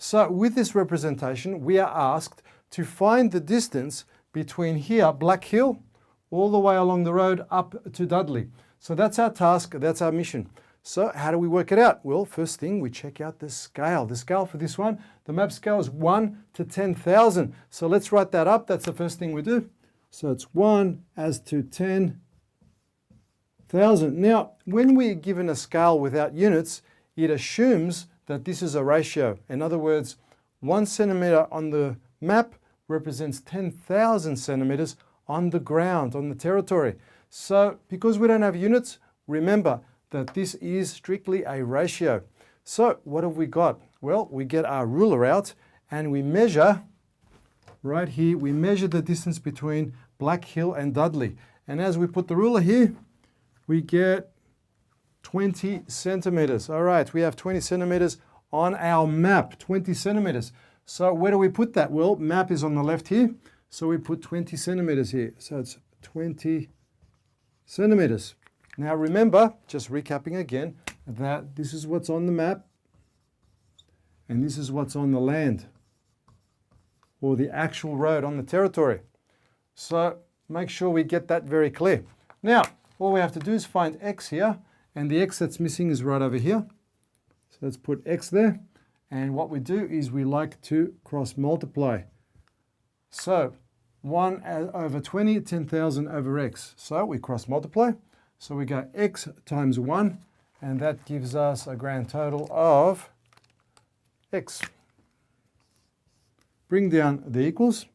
So with this representation, we are asked to find the distance between here, Black Hill, all the way along the road up to Dudley. So that's our task, that's our mission. So how do we work it out? Well, first thing, we check out the scale. The scale for this one, the map scale is 1 to 10,000. So let's write that up. That's the first thing we do. So it's 1 as to 10,000. Now, when we're given a scale without units, it assumes that this is a ratio. In other words, 1 centimeter on the map represents 10,000 centimeters on the ground, on the territory. So because we don't have units, remember that this is strictly a ratio. So what have we got? Well, we get our ruler out and we measure, right here, we measure the distance between Black Hill and Dudley. And as we put the ruler here, we get 20 centimeters. All right, we have 20 centimeters on our map, 20 centimeters. So where do we put that? Well, map is on the left here, so we put 20 centimeters here. So it's 20 centimeters. Now remember, just recapping again, that this is what's on the map and this is what's on the land or the actual road on the territory. So make sure we get that very clear. Now, all we have to do is find x here, and the x that's missing is right over here. So let's put x there. And what we do is we like to cross multiply. So 1 over 20, 10,000 over x. So we cross multiply. So we go x times 1, and that gives us a grand total of x. Bring down the equals.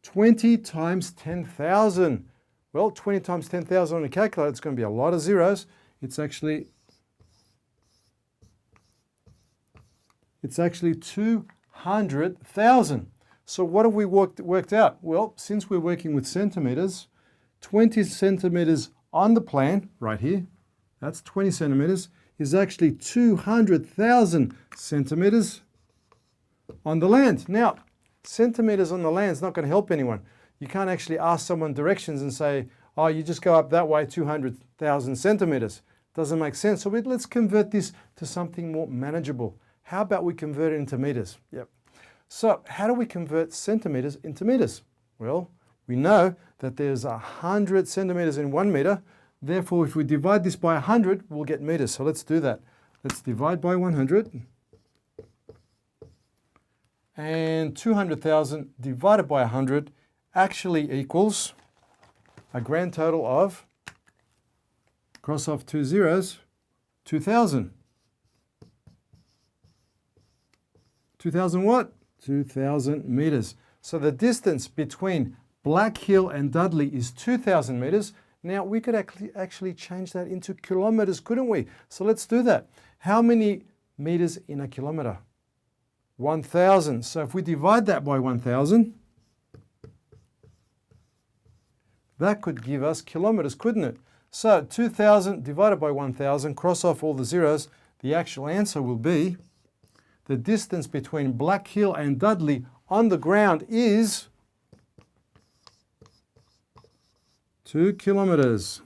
20 times 10,000. Well, 20 times 10,000 on a calculator, it's going to be a lot of zeros. It's actually 200,000. So what have we worked out? Well, since we're working with centimeters, 20 centimeters on the plan, right here, that's 20 centimeters, is actually 200,000 centimeters on the land. Now, centimeters on the land is not going to help anyone. You can't actually ask someone directions and say, oh, you just go up that way 200,000 centimeters. Doesn't make sense. So let's convert this to something more manageable. How about we convert it into meters? Yep. So how do we convert centimeters into meters? Well, we know that there's 100 centimeters in 1 meter. Therefore, if we divide this by 100, we'll get meters. So let's do that. Let's divide by 100. And 200,000 divided by 100 actually equals a grand total of, cross off 2 zeros, 2,000. 2,000 what? 2,000 meters. So the distance between Black Hill and Dudley is 2,000 meters. Now we could actually change that into kilometers, couldn't we? So let's do that. How many meters in a kilometer? 1,000. So if we divide that by 1,000, that could give us kilometers, couldn't it? So 2,000 divided by 1,000, cross off all the zeros, the actual answer will be the distance between Black Hill and Dudley on the ground is 2 kilometers.